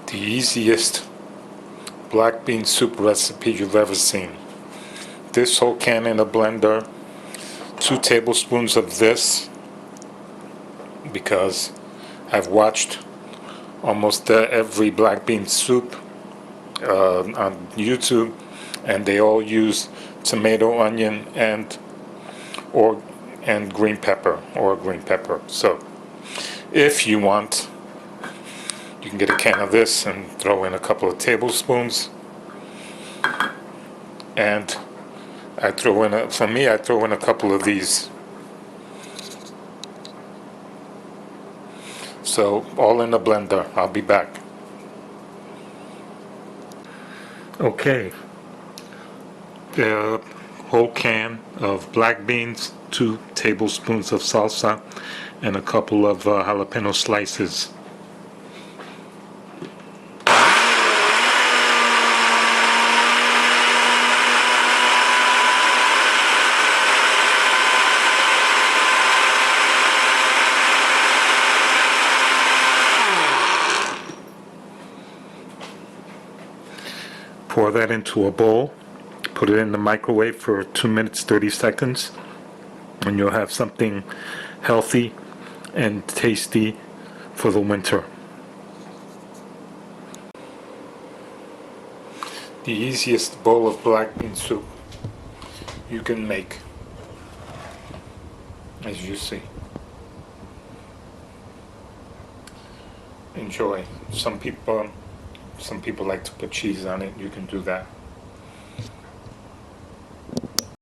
The easiest black bean soup recipe you've ever seen. This whole can in a blender, 2 tablespoons of this, because I've watched almost every black bean soup on YouTube, and they all use tomato, onion, and green pepper. So if you want, you can get a can of this and throw in a couple of tablespoons. And I throw in I throw in a couple of these. So all in the blender. I'll be back. Okay. The whole can of black beans, 2 tablespoons of salsa, and a couple of jalapeno slices. Pour that into a bowl, put it in the microwave for 2 minutes 30 seconds, and you'll have something healthy and tasty for the winter. The easiest bowl of black bean soup you can make, as you see. Enjoy. Some people like to put cheese on it. You can do that.